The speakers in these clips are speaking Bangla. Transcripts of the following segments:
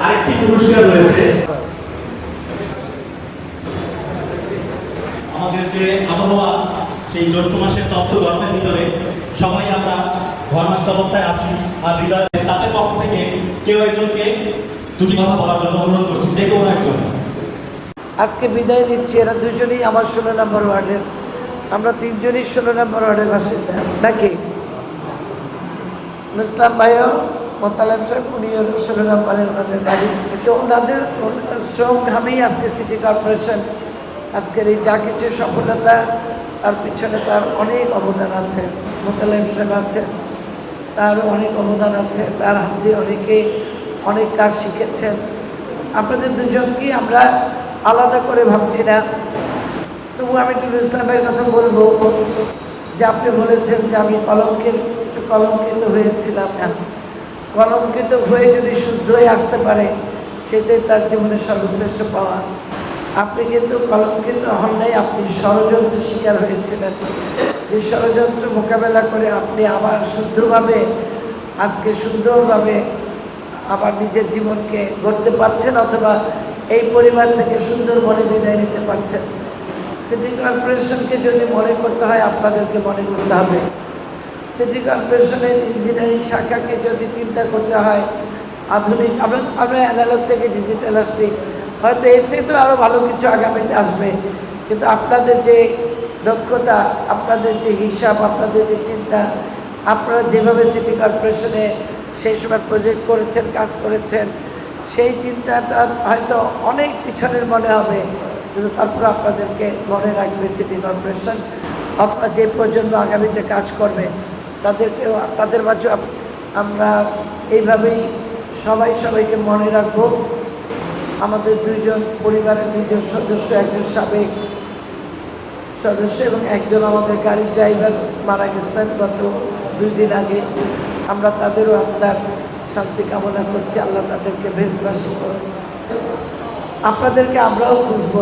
আরেকটি পুরস্কার রয়েছে। আমাদের যে আবহাওয়া, সেই জ্যৈষ্ঠ মাসের তপ্ত গরমের ভিতরে সবাই আমরা ঘর্মাক্ত অবস্থায় আছি, আর হৃদয় তাদের পক্ষ থেকে কেউ একজনকে দুটি কথা বলার জন্য অনুরোধ করছি, যে কোনো একজন। আজকে বিদায় নিচ্ছি। এরা দুজনেই আমার 16 নম্বর ওয়ার্ডের, আমরা তিনজনই 16 নম্বর ওয়ার্ডের বাসিন্দা নাকি? ইসলাম ভাইও মোতালেম সাহেব, উনিও 16 নম্বরের ওনাদের বাড়ি। তো ওনাদের শ্রম ঘামেই আজকে সিটি কর্পোরেশন আজকের এই যা কিছু সফলতা, তার পিছনে তার অনেক অবদান আছে। মোতালেম সাহেব আছে, তারও অনেক অবদান আছে, তার হাত দিয়ে অনেকে অনেক কাজ শিখেছেন। আপনাদের দুজনকেই আমরা আলাদা করে ভাবছি না, তবু আমি টুলু ইসলামের কথা বলবো যে আপনি বলেছেন যে আমি কলঙ্কিত হয়েছিলাম না। কলঙ্কিত হয়ে যদি শুদ্ধ হয়ে আসতে পারে, সেটাই তার জীবনের সর্বশ্রেষ্ঠ পাওয়া। আপনি কিন্তু কলঙ্কিত হন নাই, আপনি ষড়যন্ত্র শিকার হয়েছিলেন। এই ষড়যন্ত্র মোকাবেলা করে আপনি আবার শুদ্ধভাবে, আজকে সুন্দরভাবে আবার নিজের জীবনকে গড়তে পারছেন, অথবা এই পরিবার থেকে সুন্দর মনে বিদায় নিতে পারছেন। সিটি কর্পোরেশনকে যদি মনে করতে হয়, আপনাদেরকে মনে করতে হবে। সিটি কর্পোরেশনের ইঞ্জিনিয়ারিং শাখাকে যদি চিন্তা করতে হয়, আধুনিক আমরা অ্যানালগ থেকে ডিজিটালিস্টিক, হয়তো এর চেয়ে তো আরও ভালো কিছু আগামীতে আসবে। কিন্তু আপনাদের যে দক্ষতা, আপনাদের যে হিসাব, আপনাদের যে চিন্তা, আপনারা যেভাবে সিটি কর্পোরেশনে সেই সময় প্রজেক্ট করেছেন, কাজ করেছেন, সেই চিন্তাটা হয়তো অনেক পিছনের মনে হবে, কিন্তু তারপর আপনাদেরকে মনে রাখবে সিটি কর্পোরেশন, অথবা যে প্রজন্ম আগামীতে কাজ করবে তাদেরকেও, তাদের মাঝে আমরা এইভাবেই সবাইকে মনে রাখবো। আমাদের দুইজন পরিবারের দুইজন সদস্য, একজন সাবেক সদস্য এবং একজন আমাদের গাড়ির ড্রাইভার মারা গেছেন গত 2 দিন আগে। আমরা তাদেরও আত্মার শান্তি কামনা করছি, আল্লাহ তাদেরকে বেহেশতবাসী করুন। আপনাদেরকে আমরাও খুঁজব,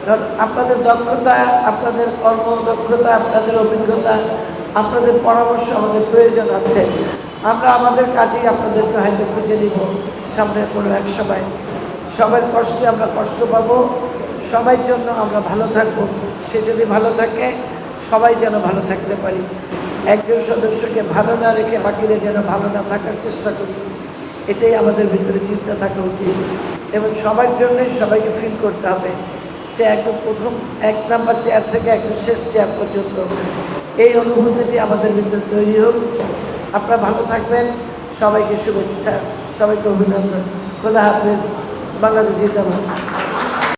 কারণ আপনাদের দক্ষতা, আপনাদের কর্মদক্ষতা, আপনাদের অভিজ্ঞতা, আপনাদের পরামর্শ আমাদের প্রয়োজন আছে। আমরা আমাদের কাজেই আপনাদেরকে হয়তো খুঁজে নিব সামনের কোনো এক সময়। সবার কষ্টে আমরা কষ্ট পাবো, সবার জন্য আমরা ভালো থাকবো। সে যদি ভালো থাকে, সবাই যেন ভালো থাকতে পারি। একজন সদস্যকে ভালো না রেখে বাকিরা যেন ভালো না থাকার চেষ্টা করি, এটাই আমাদের ভিতরে চিন্তা থাকা উচিত। এবং সবার জন্যই সবাইকে ফিল করতে হবে, সে একদম প্রথম 1 নাম্বার চেয়ার থেকে একদম শেষ চেয়ার পর্যন্ত এই অনুভূতিটি আমাদের ভিতরে তৈরি হোক। আপনারা ভালো থাকবেন, সবাইকে শুভেচ্ছা, সবাইকে অভিনন্দন। খোদা হাফেজ। বাংলাদেশ জিন্দাবাদ।